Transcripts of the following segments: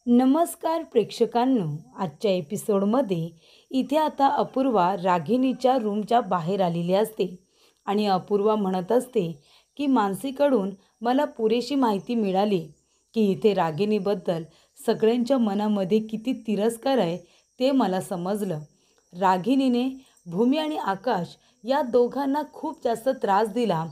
नमस्कार प्रेक्षकांनो, आजच्या एपिसोडमध्ये इथे आता अपूर्वा रागिणीच्या रूमच्या बाहेर आलेली असते आणि अपूर्वा म्हणत असते की मानसीकडून मला पुरेशी माहिती मिळाली की इथे रागिणीबद्दल सगळ्यांच्या मनामध्ये किती तिरस्कार आहे ते मला समजलं. रागिणीने भूमी आणि आकाश या दोघांना खूप जास्त त्रास दिला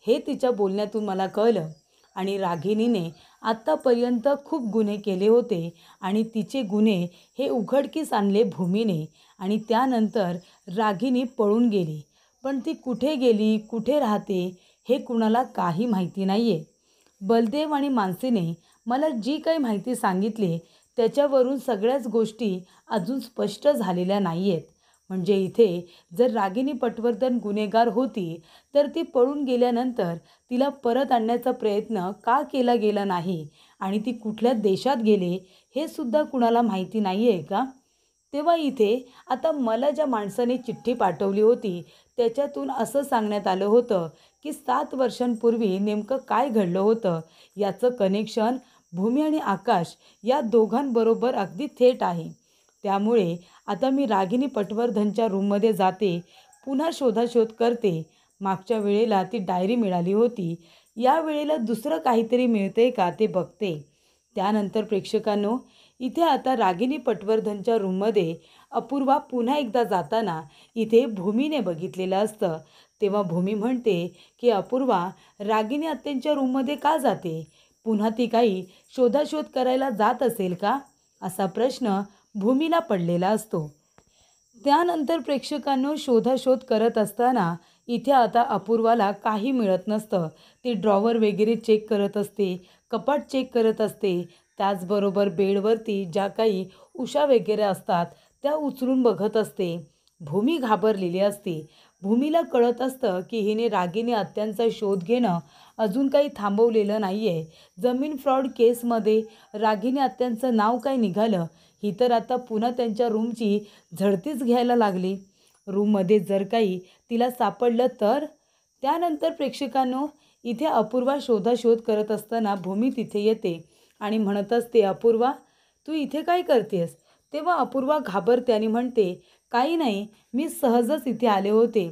हे तिच्या बोलण्यातून मला कळलं. आणि रागिणीने आत्तापर्यंत खूप गुन्हे केले होते आणि तिचे गुन्हे हे उघडकीस आणले भूमीने. आणि त्यानंतर रागिणी पळून गेली, पण ती कुठे गेली, कुठे राहते हे कुणाला काही माहिती नाही आहे. बलदेव आणि मानसीने मला जी काही माहिती सांगितली त्याच्यावरून सगळ्याच गोष्टी अजून स्पष्ट झालेल्या नाही आहेत. म्हणजे इथे जर रागिणी पटवर्धन गुन्हेगार होती तर ती पळून गेल्यानंतर तिला परत आणण्याचा प्रयत्न का केला गेला नाही आणि ती कुठल्या देशात गेले हे सुद्धा कुणाला माहिती नाही आहे का? तेव्हा इथे आता मला ज्या माणसाने चिठ्ठी पाठवली होती त्याच्यातून असं सांगण्यात आलं होतं की 7 वर्षांपूर्वी नेमकं काय घडलं होतं याचं कनेक्शन भूमी आणि आकाश या दोघांबरोबर अगदी थेट आहे. त्यामुळे आता मी रागिणी पटवर्धनच्या रूममध्ये जाते, पुन्हा शोधाशोध करते. मागच्या वेळेला ती डायरी मिळाली होती, या वेळेला दुसरं काहीतरी मिळतंय का ते बघते. त्यानंतर प्रेक्षकांनो, इथे आता रागिणी पटवर्धनच्या रूममध्ये अपूर्वा पुन्हा एकदा जाताना इथे भूमीने बघितलेलं असतं. तेव्हा भूमी म्हणते की अपूर्वा रागिणी आत्यांच्या रूममध्ये का जाते? पुन्हा ती काही शोधाशोध करायला जात असेल का, असा प्रश्न भूमीला पडलेला असतो. त्यानंतर प्रेक्षकांनो, शोधाशोध करत असताना इथे आता अपूर्वाला काही मिळत नसतं. ती ड्रॉवर वगैरे चेक करत असते, कपाट चेक करत असते, त्याचबरोबर बेडवरती ज्या काही उशा वगैरे असतात त्या उचलून बघत असते. भूमी घाबरलेली असते. भूमीला कळत असतं की हिने रागिणी आत्यांचा शोध घेणं अजून काही थांबवलेलं नाही आहे. जमीन फ्रॉड केसमध्ये रागिणी आत्यांचं नाव काय निघालं, ही तर आता पुन्हा त्यांच्या रूमची झडतीच घ्यायला लागली. रूममध्ये जर काही तिला सापडलं तर? त्यानंतर प्रेक्षकांनो, इथे अपूर्वा शोधाशोध करत असताना भूमी तिथे येते आणि म्हणत असते, अपूर्वा तू इथे काय करतेस? तेव्हा अपूर्वा घाबरते आणि म्हणते, काही नाही, मी सहजच इथे आले होते.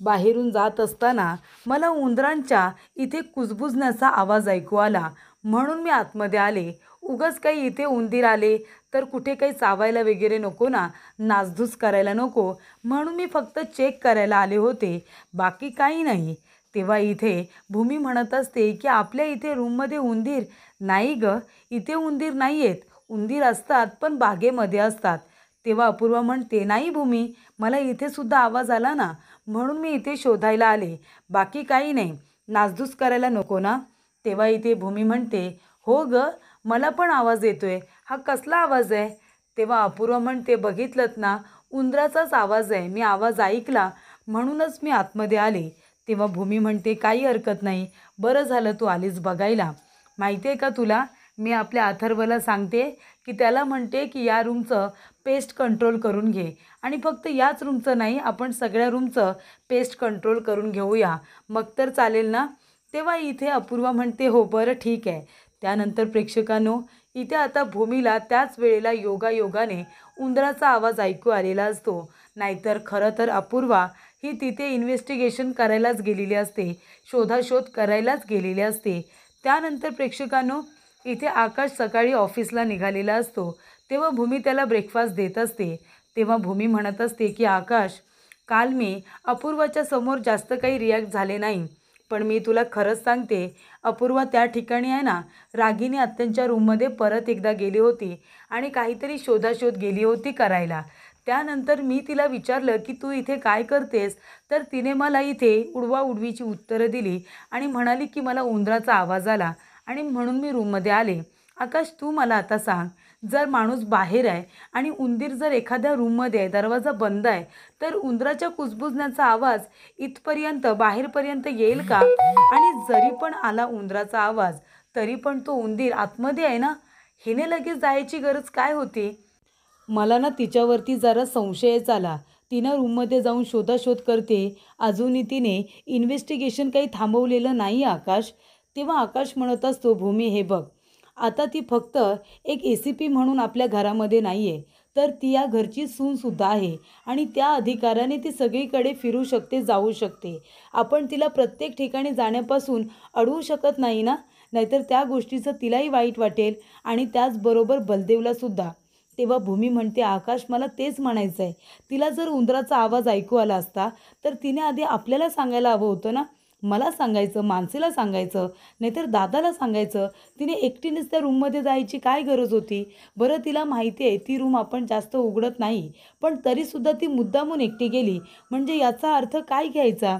बाहेरून जात असताना मला उंदरांच्या इथे कुजबुजण्याचा आवाज ऐकू आला, म्हणून मी आतमध्ये आले. उगाच काही इथे उंदीर आले तर कुठे काही चावायला वगैरे नको ना, नासधूस करायला नको, म्हणून मी फक्त चेक करायला आले होते, बाकी काही नाही. तेव्हा इथे भूमी म्हणत असते की आपल्या इथे रूममध्ये उंदीर नाही ग, इथे उंदीर नाही आहेत. उंदीर असतात पण बागेमध्ये असतात. तेव्हा अपूर्वा म्हणते, नाही भूमी, मला इथे सुद्धा आवाज आला ना, म्हणून मी इथे शोधायला आले, बाकी काही नाही, नासधूस करायला नको ना. तेव्हा इथे भूमी म्हणते, हो ग, मला पण आवाज येतोय, हा कसला आवाज आहे? तेव्हा अपूर्वा म्हणते, बघितलंत ना, उंदराचाच आवाज आहे, मी आवाज ऐकला म्हणूनच मी आतमध्ये आले. तेव्हा भूमी म्हणते, काही हरकत नाही, बरं झालं तू आलीस बघायला. माहिती आहे का तुला, मी आपल्या अथर्वला सांगते की त्याला म्हणते की या रूमचं पेस्ट कंट्रोल करून घे, आणि फक्त याच रूमचं नाही, आपण सगळ्या रूमचं पेस्ट कंट्रोल करून घेऊया, मग तर चालेल ना. तेव्हा इथे अपूर्वा म्हणते, हो बरं ठीक आहे. त्यानंतर प्रेक्षकांनो, इथे आता भूमीला त्याच वेळेला योगायोगाने उंदराचा आवाज ऐकू आलेला असतो. नाहीतर खरं तर अपूर्वा ही तिथे इन्व्हेस्टिगेशन करायलाच गेलेली असते, शोधाशोध करायलाच गेलेली असते. त्यानंतर प्रेक्षकांनो, इथे आकाश सकाळी ऑफिसला निघालेला असतो. तेव्हा भूमी त्याला ब्रेकफास्ट देत असते. तेव्हा भूमी म्हणत असते की आकाश, काल मी अपूर्वाच्या समोर जास्त काही रिॲक्ट झाले नाही, पण मी तुला खरंच सांगते, अपूर्वा त्या ठिकाणी आहे ना, रागिणी आत्यांच्या रूममध्ये परत एकदा गेली होती आणि काहीतरी शोधाशोध गेली होती करायला. त्यानंतर मी तिला विचारलं की तू इथे काय करतेस, तर तिने मला इथे उडवाउडवीची उत्तरं दिली आणि म्हणाली की मला उंदराचा आवाज आला आणि म्हणून मी रूममध्ये आले. आकाश, तू मला आता सांग, जर माणूस बाहेर आहे आणि उंदीर जर एखाद्या रूममध्ये आहे, दरवाजा बंद आहे, तर उंदराच्या कुजबुजण्याचा आवाज इथपर्यंत बाहेरपर्यंत येईल का? आणि जरी पण आला उंदराचा आवाज, तरी पण तो उंदीर आतमध्ये आहे ना, हिने लगेच जायची गरज काय होती? मला ना तिच्यावरती जरा संशयच आला. तिनं रूममध्ये जाऊन शोधाशोध करते, अजूनही तिने इन्व्हेस्टिगेशन काही थांबवलेलं नाही आकाश. तेव्हा आकाश म्हणत असतो, भूमी हे बघ, आता ती फक्त एक ACP म्हणून आपल्या घरामध्ये नाही आहे, तर ती या घरची सूनसुद्धा आहे आणि त्या अधिकाराने ती सगळीकडे फिरू शकते, जाऊ शकते. आपण तिला प्रत्येक ठिकाणी जाण्यापासून अडवू शकत नाही ना, नाहीतर त्या गोष्टीचं तिलाही वाईट वाटेल आणि त्याचबरोबर बलदेवलासुद्धा. तेव्हा भूमी म्हणते, आकाश मला तेच म्हणायचं आहे. तिला जर उंदराचा आवाज ऐकू आला असता, तर तिने आधी आपल्याला सांगायला हवं होतं ना. मला सांगायचं, मानसीला सांगायचं, नाहीतर दादाला सांगायचं. तिने एकटीनेच त्या रूममध्ये जायची काय गरज होती? बरं तिला माहिती आहे ती रूम आपण जास्त उघडत नाही, पण तरीसुद्धा ती मुद्दामून एकटी गेली, म्हणजे याचा अर्थ काय घ्यायचा?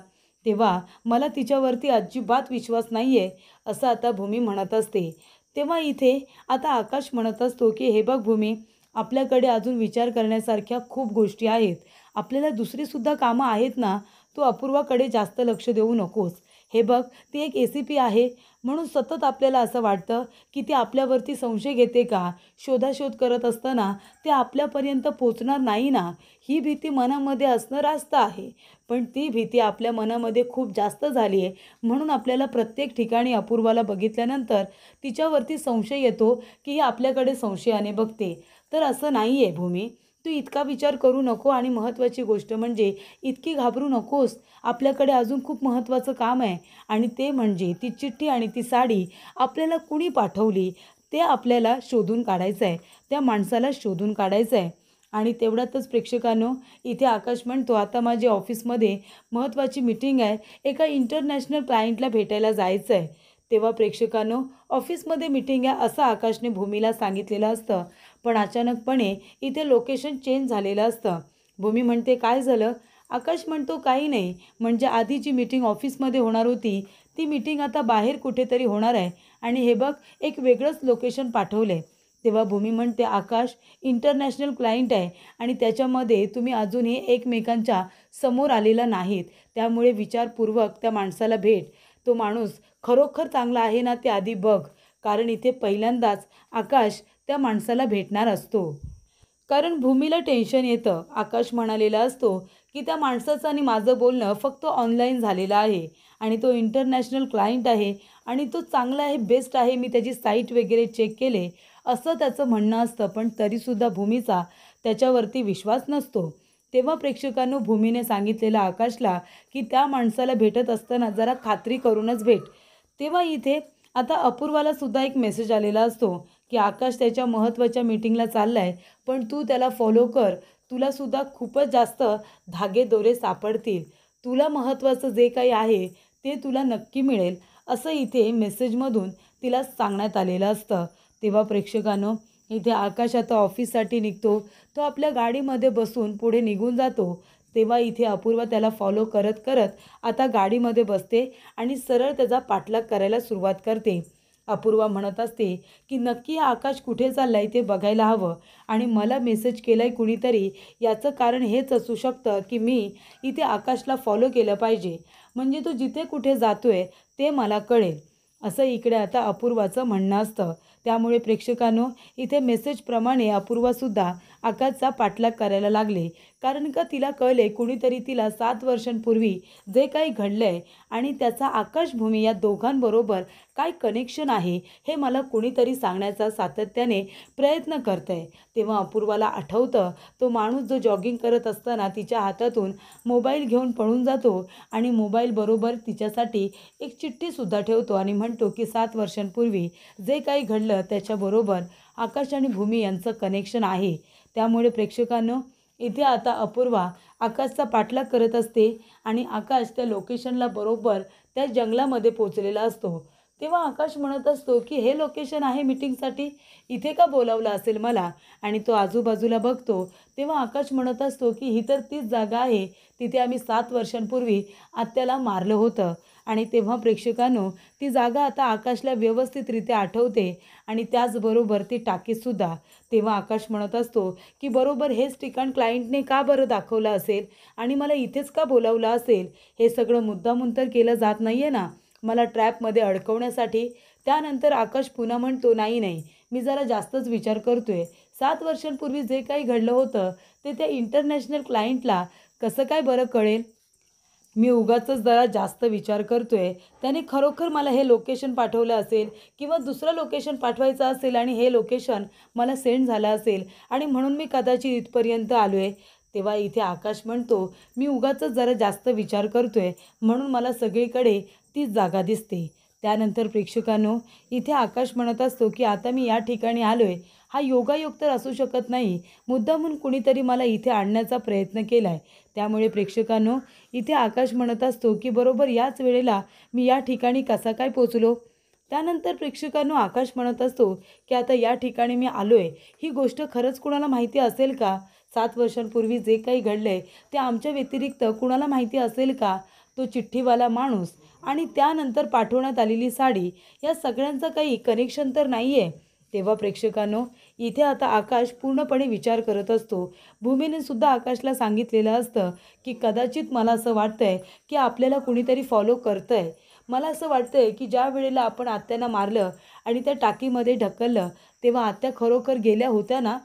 तेव्हा मला तिच्यावरती अजिबात विश्वास नाही आहे, असं आता भूमी म्हणत असते. तेव्हा इथे आता आकाश म्हणत असतो, की हे बघ भूमी, आपल्याकडे अजून विचार करण्यासारख्या खूप गोष्टी आहेत. आपल्याला दुसरीसुद्धा कामं आहेत ना. तू अपूर्वाकडे जास्त लक्ष देऊ नकोस. हे बघ, ती एक ACP आहे म्हणून सतत आपल्याला असं वाटतं की ती आपल्यावरती संशय घेते का? शोधाशोध करत असताना ते आपल्यापर्यंत पोचणार नाही ना, ही भीती मनामध्ये असणं रास्त आहे. पण ती भीती आपल्या मनामध्ये खूप जास्त झाली आहे, म्हणून आपल्याला प्रत्येक ठिकाणी अपूर्वाला बघितल्यानंतर तिच्यावरती संशय येतो की ही आपल्याकडे संशयाने बघते. तर असं नाही आहे भूमी. तू इतका विचार करू नको आणि महत्त्वाची गोष्ट म्हणजे इतकी घाबरू नकोस. आपल्याकडे अजून खूप महत्त्वाचं काम आहे आणि ते म्हणजे ती चिठ्ठी आणि ती साडी आपल्याला कुणी पाठवली ते आपल्याला शोधून काढायचं आहे. त्या माणसाला शोधून काढायचं आहे. आणि तेवढ्यातच प्रेक्षकांनो, इथे आकाश म्हणतो, आता माझी ऑफिसमध्ये महत्त्वाची मीटिंग आहे. एका इंटरनॅशनल क्लायंटला भेटायला जायचं आहे. तेव्हा प्रेक्षकांनो, ऑफिसमध्ये मीटिंग आहे असं आकाशने भूमीला सांगितलेलं असतं. पण अचानकपणे इथे लोकेशन चेंज झालेलं असतं. भूमी म्हणते, काय झालं? आकाश म्हणतो, काही नाही, म्हणजे आधी जी मीटिंग ऑफिसमध्ये होणार होती ती मीटिंग आता बाहेर कुठेतरी होणार आहे आणि हे बघ, एक वेगळंच लोकेशन पाठवलं आहे. तेव्हा भूमी म्हणते, आकाश, इंटरनॅशनल क्लायंट आहे आणि त्याच्यामध्ये तुम्ही अजूनही एकमेकांच्या समोर आलेला नाहीत. त्यामुळे विचारपूर्वक त्या माणसाला भेट. तो माणूस खरोखर चांगला आहे ना ते आधी बघ. कारण इथे पहिल्यांदाच आकाश त्या माणसाला भेटणार असतो. कारण भूमीला टेन्शन येतं. आकाश म्हणालेला असतो की त्या माणसाचं आणि माझं बोलणं फक्त ऑनलाईन झालेलं आहे आणि तो इंटरनॅशनल क्लायंट आहे आणि तो चांगला आहे, बेस्ट आहे, मी त्याची साईट वगैरे चेक केले, असं त्याचं म्हणणं असतं. पण तरीसुद्धा भूमीचा त्याच्यावरती विश्वास नसतो. तेव्हा प्रेक्षकांनो, भूमीने सांगितलेलं आकाशला की त्या माणसाला भेटत असताना जरा खात्री करूनच भेट. तेव्हा इथे आता अपूर्वाला सुद्धा एक मेसेज आलेला असतो की आकाश त्याच्या महत्त्वाच्या मीटिंगला चाललाय, पण तू त्याला फॉलो कर. तुलासुद्धा खूपच जास्त धागेदोरे सापडतील. तुला महत्त्वाचं जे काही आहे ते तुला नक्की मिळेल, असं इथे मेसेजमधून तिला सांगण्यात आलेलं असतं. तेव्हा प्रेक्षकांनो, इथे आकाश आता ऑफिससाठी निघतो. तो आपल्या गाडीमध्ये बसून पुढे निघून जातो. तेव्हा इथे अपूर्वा त्याला फॉलो करत करत आता गाडीमध्ये बसते आणि सरळ त्याचा पाठलाग करायला सुरुवात करते. अपूर्वा म्हणत असते की नक्की हा आकाश कुठे चाललाय ते बघायला हवं आणि मला मेसेज केलाय कुणीतरी, याचं कारण हेच असू शकतं की मी इथे आकाशला फॉलो केलं पाहिजे, म्हणजे तो जिथे कुठे जातोय ते मला कळेल, असं इकडे आता अपूर्वाचं म्हणणं असतं. त्यामुळे प्रेक्षकांनो, इथे मेसेजप्रमाणे अपूर्वासुद्धा आकाशचा पाठलाग करायला लागले. कारण का तिला कळले कुणीतरी तिला 7 वर्षांपूर्वी जे काही घडलं आहे आणि त्याचा आकाश भूमी या दोघांबरोबर काय कनेक्शन आहे हे मला कुणीतरी सांगण्याचा सातत्याने प्रयत्न करत आहे. तेव्हा अपूर्वाला आठवतं तो माणूस जो जॉगिंग करत असताना तिच्या हातातून मोबाईल घेऊन पळून जातो आणि मोबाईलबरोबर तिच्यासाठी एक चिठ्ठीसुद्धा ठेवतो आणि म्हणतो की 7 वर्षांपूर्वी जे काही घडलं त्याच्याबरोबर आकाश आणि भूमी यांचं कनेक्शन आहे. त्यामुळे प्रेक्षकांनो, इथे आता अपूर्वा आकाशचा पाठलाग करत असते आणि आकाश त्या लोकेशनला बरोबर त्या जंगलामध्ये पोचलेला असतो. तेव्हा आकाश म्हणत असतो की हे लोकेशन आहे मीटिंगसाठी, इथे का बोलावलं असेल मला? आणि तो आजूबाजूला बघतो. तेव्हा आकाश म्हणत असतो की ही तर तीच जागा आहे, तिथे आम्ही 7 वर्षांपूर्वी आत्याला मारलं होतं. आणि तेव्हा प्रेक्षकांनो, ती जागा आता आकाशला व्यवस्थितरित्या आठवते आणि त्याचबरोबर ती टाकीसुद्धा. तेव्हा आकाश म्हणत असतो की बरोबर हेच ठिकाण क्लायंटने का बरं दाखवलं असेल आणि मला इथेच का बोलावलं असेल? हे सगळं मुद्दामून तर केलं जात नाही आहे ना, मला ट्रॅपमध्ये अडकवण्यासाठी. त्यानंतर आकाश पुन्हा म्हणतो, नाही नाही, मी जरा जास्तच विचार करतोय. 7 वर्षांपूर्वी जे काही घडलं होतं ते त्या इंटरनॅशनल क्लायंटला कसं काय बरं कळेल? मी उगाचच जरा जास्त विचार करतोय. त्याने खरोखर मला हे लोकेशन पाठवलं असेल किंवा दुसरं लोकेशन पाठवायचं असेल आणि हे लोकेशन मला सेंड झालं असेल आणि म्हणून मी कदाचित इथपर्यंत आलो आहे. तेव्हा इथे आकाश म्हणतो, "मी उगाचच जरा जास्त विचार करतोय म्हणून मला सगळीकडे तीच जागा दिसते." त्यानंतर प्रेक्षकांनो, इथे आकाश म्हणत असतो, की "आता मी या ठिकाणी आलो आहे. हा योगायोग तर असू शकत नाही. मुद्दामहून कुणीतरी मला इथे आणण्याचा प्रयत्न केला आहे." त्यामुळे प्रेक्षकांनो, इथे आकाश म्हणत असतो, की "बरोबर याच वेळेला मी या ठिकाणी कसा काय पोचलो?" त्यानंतर प्रेक्षकांनो, आकाश म्हणत असतो, की "आता या ठिकाणी मी आलो आहे. ही गोष्ट खरंच कुणाला माहिती असेल का? 7 वर्षांपूर्वी जे काही घडलंय ते आमच्या व्यतिरिक्त कुणाला माहिती असेल का? तो चिठ्ठीवाला माणूस आणि त्यानंतर पाठवण्यात आलेली साडी या सगळ्यांचं काही कनेक्शन तर नाही आहे." तेव्हा प्रेक्षकांनो, इथे आता आकाश पूर्णपणे विचार करत असतो. भूमीने सुद्धा आकाशला सांगितलेलं असतं, की कदाचित मला असं वाटतंय, की आपल्याला कुणीतरी फॉलो करतंय. मला असं वाटतंय, की ज्या वेळेला आपण आत्यांना मारलं आणि त्या टाकीमध्ये ढकललं, तेव्हा आत्या खरोखर गेल्या होत्या ना,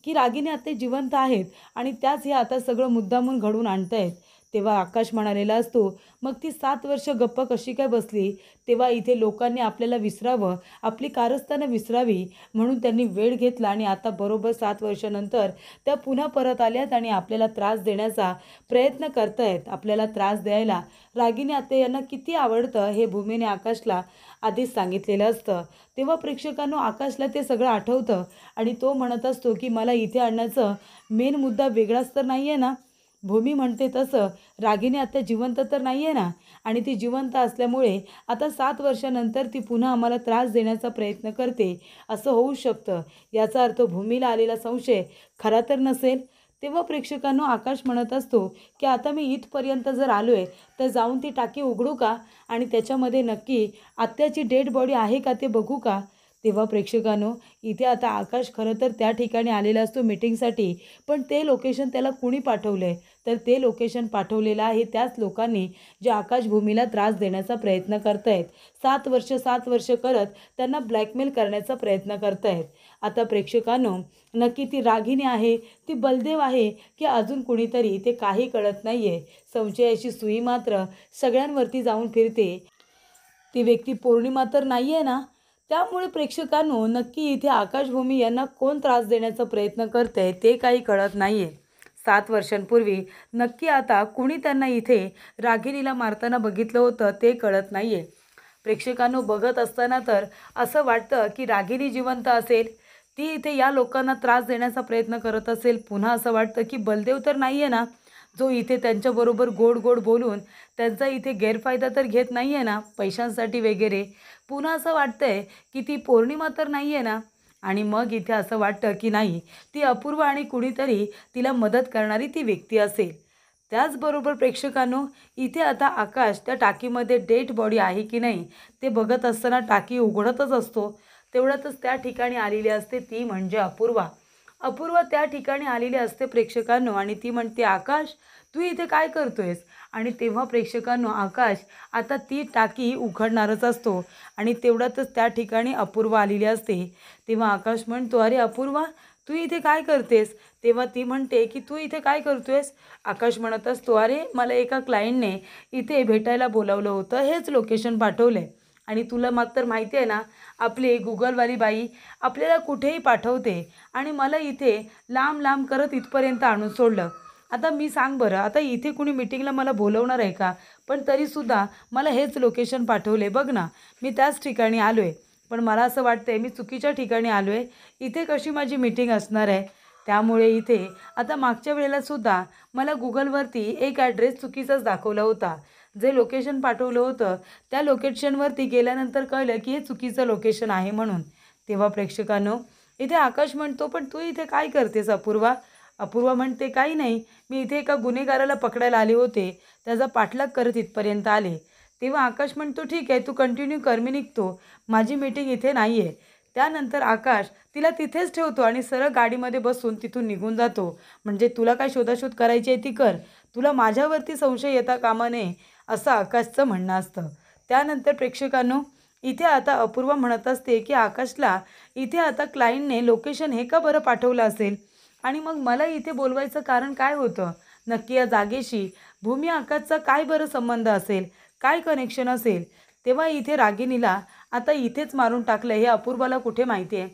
की रागिनी आत्या जिवंत आहेत आणि त्याच हे आता सगळं मुद्दामून घडवून आणतायत. तेव्हा आकाश म्हणालेला असतो, "मग ती 7 वर्ष गप्प कशी काय बसली?" तेव्हा इथे लोकांनी आपल्याला विसरावं, आपली कारस्थानं विसरावी म्हणून त्यांनी वेळ घेतला आणि आता बरोबर 7 वर्षानंतर त्या पुन्हा परत आल्यात आणि आपल्याला त्रास देण्याचा प्रयत्न करतायत. आपल्याला त्रास द्यायला रागिनी आत्या यांना किती आवडतं हे भूमीने आकाशला आधीच सांगितलेलं असतं. तेव्हा प्रेक्षकांनो, आकाशला ते सगळं आठवतं आणि तो म्हणत असतो, की "मला इथे आणण्याचं मेन मुद्दा वेगळाच तर नाही आहे ना?" भूमी म्हणते तसं रागिनी आत्या जिवंत तर नाही आहे ना, आणि ती जिवंत असल्यामुळे आता 7 वर्षानंतर ती पुन्हा आम्हाला त्रास देण्याचा प्रयत्न करते, असं होऊ शकतं. याचा अर्थ भूमीला आलेला संशय खरा तर नसेल. तेव्हा प्रेक्षकांनो, आकाश म्हणत असतो, की "आता मी इथपर्यंत जर आलो आहे तर जाऊन ती टाकी उघडू का आणि त्याच्यामध्ये नक्की आत्याची डेड बॉडी आहे का ते बघू का?" तेव्हा प्रेक्षकांनो, इथे आता आकाश खरं तर त्या ठिकाणी आलेला असतो मीटिंगसाठी, पण ते लोकेशन त्याला कुणी पाठवलं आहे? तर ते लोकेशन पाठवलेलं आहे त्याच लोकांनी, जे आकाश भूमीला त्रास देण्याचा प्रयत्न करतायत. 7 वर्ष करत त्यांना ब्लॅकमेल करण्याचा प्रयत्न करतायत. आता प्रेक्षकांनो, नक्की ती रागिनी आहे, ती बलदेव आहे, की अजून कुणीतरी ते काही कळत नाही आहे. संशयाची सुई मात्र सगळ्यांवरती जाऊन फिरते. ती व्यक्ती पौर्णिमा तर नाही आहे ना? त्यामुळे प्रेक्षकांनो, नक्की इथे आकाश भूमी यांना कोण त्रास देण्याचा प्रयत्न करतंय ते काही कळत नाही आहे. 7 वर्षांपूर्वी नक्की आता कुणी त्यांना इथे रागिणीला मारताना बघितलं होतं ते कळत नाही आहे. प्रेक्षकांनो, बघत असताना तर असं वाटतं, की रागिणी जिवंत असेल, ती इथे या लोकांना त्रास देण्याचा प्रयत्न करत असेल. पुन्हा असं वाटतं, की बलदेव तर नाही आहे ना, जो इथे त्यांच्याबरोबर गोड गोड बोलून त्यांचा इथे गैरफायदा तर घेत नाही आहे ना पैशांसाठी वगैरे. पुन्हा असं वाटतंय, की ती पौर्णिमा तर नाही आहे ना, आणि मग इथे असं वाटतं, की नाही, ती अपूर्वा आणि कुणीतरी तिला मदत करणारी ती व्यक्ती असेल. त्याचबरोबर प्रेक्षकांनो, इथे आता आकाश त्या टाकीमध्ये डेड बॉडी आहे की नाही ते बघत असताना टाकी उघडतच असतो. तेवढ्यातच त्या ठिकाणी आलेली असते ती म्हणजे अपूर्वा. अपूर्वा त्या ठिकाणी आलेली असते प्रेक्षकांनो, आणि ती म्हणते, "आकाश, तू इथे काय करतोयस?" आणि तेव्हा प्रेक्षकांनो, आकाश आता ती टाकी उघडणारच असतो आणि तेवढ्यातच त्या ठिकाणी अपूर्वा आलेली असते. तेव्हा आकाश म्हणतो, "अरे अपूर्वा, तू इथे काय करतेस?" तेव्हा ती म्हणते, की "तू इथे काय करतोयस?" आकाश म्हणत असतो, "अरे, मला एका क्लायंटने इथे भेटायला बोलावलं होतं, हेच लोकेशन पाठवलं आहे. आणि तुला मात्र माहिती आहे ना, आपली गुगलवाली बाई आपल्याला कुठेही पाठवते आणि मला इथे लांब लांब करत इथपर्यंत आणून सोडलं. आता मी सांग बरं, आता इथे कुणी मीटिंगला मला बोलवणार आहे का? पण तरीसुद्धा मला हेच लोकेशन पाठवले. बघ ना, मी त्याच ठिकाणी आलो आहे. पण मला असं वाटतंय मी चुकीच्या ठिकाणी आलो आहे. इथे कशी माझी मीटिंग असणार आहे? त्यामुळे इथे आता मागच्या वेळेलासुद्धा मला गुगलवरती एक ॲड्रेस चुकीचाच दाखवला होता. जे लोकेशन पाठवलं होतं त्या लोकेशनवरती गेल्यानंतर कळलं, की हे चुकीचं लोकेशन आहे म्हणून." तेव्हा प्रेक्षकांनो, इथे आकाश म्हणतो, "पण तू इथे काय करतेस अपूर्वा?" अपूर्वा म्हणते, "काही नाही, मी इथे एका गुन्हेगाराला पकडायला आले होते. त्याचा पाठलाग करत इथपर्यंत आले." तेव्हा आकाश म्हणतो, "ठीक आहे, तू कंटिन्यू कर, मी निघतो. माझी मीटिंग इथे नाही आहे." त्यानंतर आकाश तिला तिथेच ठेवतो आणि सरळ गाडीमध्ये बसून तिथून निघून जातो. म्हणजे तुला काय शोधाशोध करायची आहे ती कर. तुला माझ्यावरती संशय येता कामा नये, असं आकाशचं म्हणणं असतं. त्यानंतर प्रेक्षकांनो, इथे आता अपूर्वा म्हणत असते, की आकाशला इथे आता क्लायंटने लोकेशन हे का बरं पाठवलं असेल आणि मग मला इथे बोलवायचं कारण काय होतं? नक्की या जागेशी भूमी आकाशचा काय बरं संबंध असेल, काय कनेक्शन असेल. तेव्हा इथे रागिणीला आता इथेच मारून टाकलं हे अपूर्वाला कुठे माहिती आहे.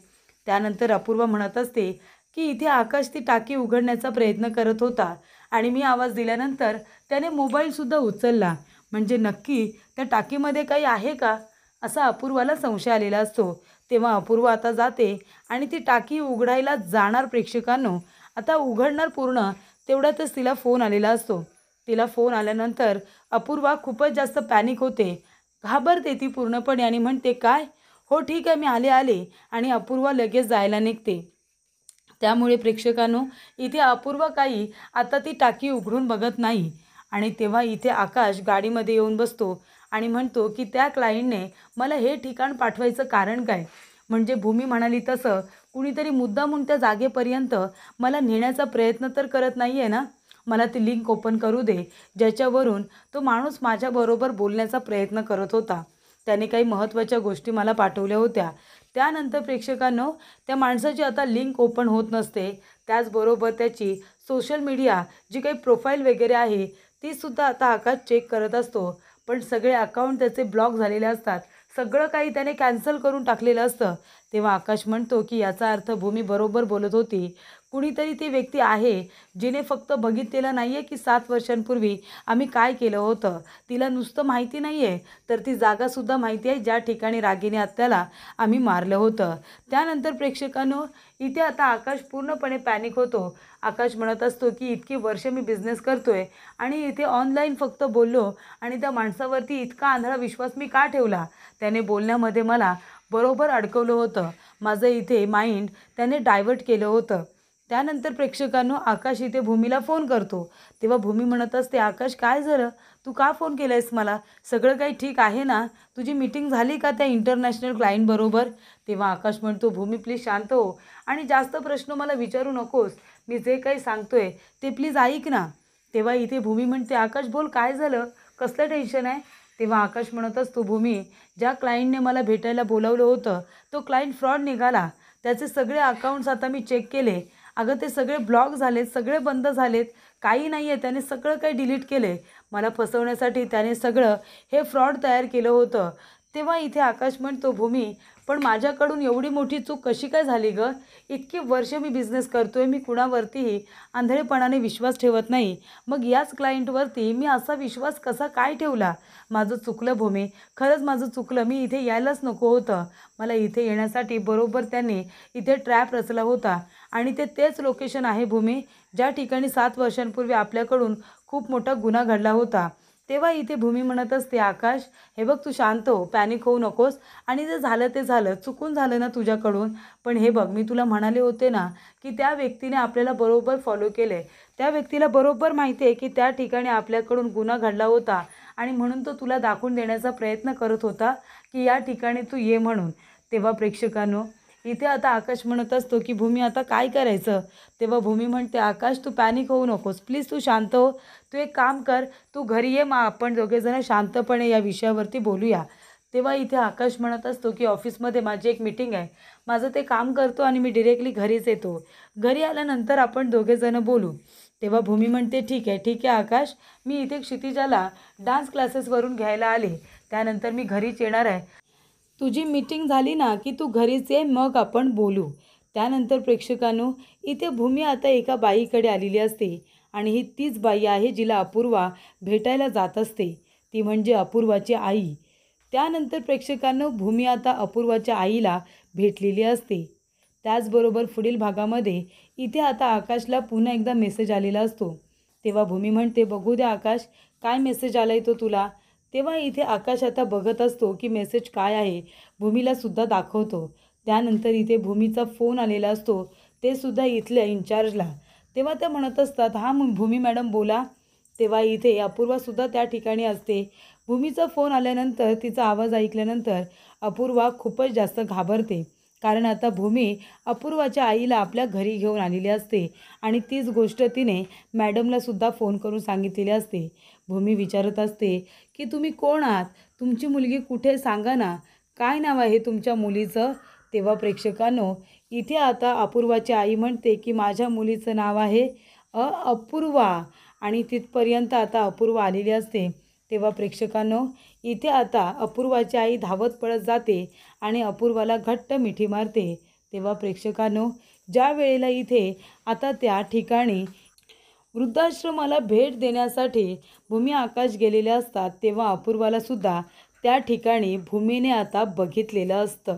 त्यानंतर अपूर्वा म्हणत असते की इथे आकाश ती टाकी उघडण्याचा प्रयत्न करत होता आणि मी आवाज दिल्यानंतर त्याने मोबाईलसुद्धा उचलला. म्हणजे नक्की त्या टाकीमध्ये काही आहे का, असा अपूर्वाला संशय आलेला असतो. तेव्हा अपूर्वा आता जाते आणि ती टाकी उघडायला जाणार. प्रेक्षकांनो, आता उघडणार पूर्ण तेवढ्यातच तिला फोन आलेला असतो. तिला फोन आल्यानंतर अपूर्वा खूपच जास्त पॅनिक होते, घाबरते ती पूर्णपणे आणि म्हणते, काय, हो ठीक आहे, मी आले आले आणि अपूर्वा लगेच जायला निघते. त्यामुळे प्रेक्षकांनो, इथे अपूर्वा काही आता ती टाकी उघडून बघत नाही. आणि तेव्हा इथे आकाश गाडीमध्ये येऊन बसतो आणि म्हणतो की त्या क्लायंटने मला हे ठिकाण पाठवायचं कारण काय. म्हणजे भूमी म्हणाली तसं कुणीतरी मुद्दामून त्या जागेपर्यंत मला नेण्याचा प्रयत्न तर करत नाही आहे ना. मला ती लिंक ओपन करू दे ज्याच्यावरून तो माणूस माझ्याबरोबर बोलण्याचा प्रयत्न करत होता. त्याने काही महत्त्वाच्या गोष्टी मला पाठवल्या होत्या. त्यानंतर प्रेक्षकांनो, त्या माणसाची आता लिंक ओपन होत नसते. त्याचबरोबर त्याची सोशल मीडिया जी काही प्रोफाईल वगैरे आहे तीसुद्धा आता आकाश चेक करत असतो. पण सगळे अकाउंट त्याचे ब्लॉक झालेले असतात. सगळं काही त्याने कॅन्सल करून टाकलेलं असतं. तेव्हा आकाश म्हणतो की याचा अर्थ भूमी बरोबर बोलत होती. कुणीतरी ती व्यक्ती आहे जिने फक्त बघितलेलं नाही आहे की 7 वर्षांपूर्वी आम्ही काय केलं होतं. तिला नुसतं माहिती नाही आहे, तर ती जागासुद्धा माहिती आहे ज्या ठिकाणी रागिनी आत्याला आम्ही मारलं होतं. त्यानंतर प्रेक्षकांनो, इथे आता आकाश पूर्णपणे पॅनिक होतो. आकाश म्हणत असतो की इतकी वर्ष मी बिझनेस करतोय आणि इथे ऑनलाईन फक्त बोललो आणि त्या माणसावरती इतका आंधळा विश्वास मी का ठेवला. त्याने बोलण्यामध्ये मला बरोबर अडकवलं होतं. माझं इथे माइंड त्याने डायव्हर्ट केलं होतं. त्यानंतर प्रेक्षकांनो, आकाश इथे भूमीला फोन करतो. तेव्हा भूमी म्हणत असते, आकाश काय झालं, तू का फोन केला आहेस मला, सगळं काही ठीक आहे ना, तुझी मीटिंग झाली का त्या इंटरनॅशनल क्लायंटबरोबर. तेव्हा आकाश म्हणतो, भूमी प्लीज शांत हो आणि जास्त प्रश्न मला विचारू नकोस. मी जे काही सांगतोय ते प्लीज ऐक ना. तेव्हा इथे भूमी म्हणते, आकाश बोल, काय झालं, कसलं टेन्शन आहे. तेव्हा आकाश म्हणत असतो, भूमी, ज्या क्लायंटने मला भेटायला बोलावलं होतं तो क्लायंट फ्रॉड निघाला. त्याचे सगळे अकाउंट्स आता मी चेक केले. अगं ते सगळे ब्लॉक झालेत, सगळे बंद झालेत, काही नाही आहे. त्याने सगळं काही डिलीट केले. मला फसवण्यासाठी त्याने सगळं हे फ्रॉड तयार केलं होतं. तेव्हा इथे आकाश म्हणतो, भूमी, पण माझ्याकडून एवढी मोठी चूक कशी काय झाली गं. इतकी वर्ष मी बिझनेस करतोय, मी कुणावरतीही आंधळेपणाने विश्वास ठेवत नाही. मग याच क्लायंटवरती मी असा विश्वास कसा काय ठेवला. माझं चुकलं भूमी, खरंच माझं चुकलं. मी इथे यायलाच नको होतं. मला इथे येण्यासाठी बरोबर त्यांनी इथे ट्रॅप रचला होता आणि तेच लोकेशन आहे भूमी, ज्या ठिकाणी 7 वर्षांपूर्वी आपल्याकडून खूप मोठा गुन्हा घडला होता. तेव्हा इथे भूमी म्हणत असते, आकाश, हे बघ, तू शांत हो, पॅनिक होऊ नकोस आणि जे झालं ते झालं, चुकून झालं ना तुझ्याकडून. पण हे बघ, मी तुला म्हणाले होते ना की त्या व्यक्तीने आपल्याला बरोबर फॉलो केले. त्या व्यक्तीला बरोबर माहिती आहे की त्या ठिकाणी आपल्याकडून गुन्हा घडला होता आणि म्हणून तो तुला दाखवून देण्याचा प्रयत्न करत होता की या ठिकाणी तू ये म्हणून. तेव्हा प्रेक्षकांनो, इथे आता आकाश म्हणत असतो की भूमी, आता काय करायचं. तेव्हा भूमी म्हणते, आकाश तू पॅनिक होऊ नकोस, प्लीज तू शांत हो. तू एक काम कर, तू घरी ये, मग आपण दोघेजण शांतपणे या विषयावरती बोलूया. तेव्हा इथे आकाश म्हणत असतो की ऑफिसमध्ये माझी एक मीटिंग आहे, माझं ते काम करतो आणि मी डिरेक्टली घरीच येतो. घरी आल्यानंतर आपण दोघेजणं बोलू. तेव्हा भूमी म्हणते, ठीक आहे ठीक आहे आकाश, मी इथे क्षितिजाला डान्स क्लासेसवरून घ्यायला आले, त्यानंतर मी घरीच येणार आहे. तुझी मीटिंग झाली ना की तू घरीच ये, मग आपण बोलू. त्यानंतर प्रेक्षकांनो, इथे भूमी आता एका बाईकडे आलेली असते आणि ही तीच बाई आहे जिला अपूर्वा भेटायला जात असते. ती म्हणजे अपूर्वाची आई. त्यानंतर प्रेक्षकांनो, भूमी आता अपूर्वाच्या आईला भेटलेली असते. त्याचबरोबर पुढील भागामध्ये इथे आता आकाशला पुन्हा एकदा मेसेज आलेला असतो. तेव्हा भूमी म्हणते, बघू द्या आकाश, काय मेसेज आलाय तो तुला. तेव्हा इथे आकाश आता बघत असतो की मेसेज काय आहे, भूमीला सुद्धा दाखवतो. त्यानंतर इथे भूमीचा फोन आलेला असतो, ते सुद्धा इथल्या इन्चार्जला. तेव्हा त्या म्हणत असतात, हां भूमी मॅडम बोला. तेव्हा इथे अपूर्वासुद्धा त्या ठिकाणी असते. भूमीचा फोन आल्यानंतर तिचा आवाज ऐकल्यानंतर अपूर्वा खूपच जास्त घाबरते. कारण आता भूमी अपूर्वाच्या आईला आपल्या घरी घेऊन आलेली असते आणि तीच गोष्ट तिने मॅडमलासुद्धा फोन करून सांगितलेली असते. भूमी विचारत असते की तुम्ही कोण आहात, तुमची मुलगी कुठे, सांगा ना, काय नाव आहे तुमच्या मुलीचं. तेव्हा प्रेक्षकांनो, इथे आता अपूर्वाची आई म्हणते की माझ्या मुलीचं नाव आहे अपूर्वा आणि तिथपर्यंत आता अपूर्वा आलेली असते. तेव्हा प्रेक्षकांनो, इथे आता अपूर्वाची आई धावत पळत जाते आणि अपूर्वाला घट्ट मिठी मारते. तेव्हा प्रेक्षकांनो, ज्या वेळेला इथे आता त्या ठिकाणी वृद्धाश्रमाला भेट देण्यासाठी भूमी आकाश गेलेले असतात, तेव्हा अपूर्वाला सुद्धा त्या ठिकाणी भूमीने आता बघितलेलं असतं.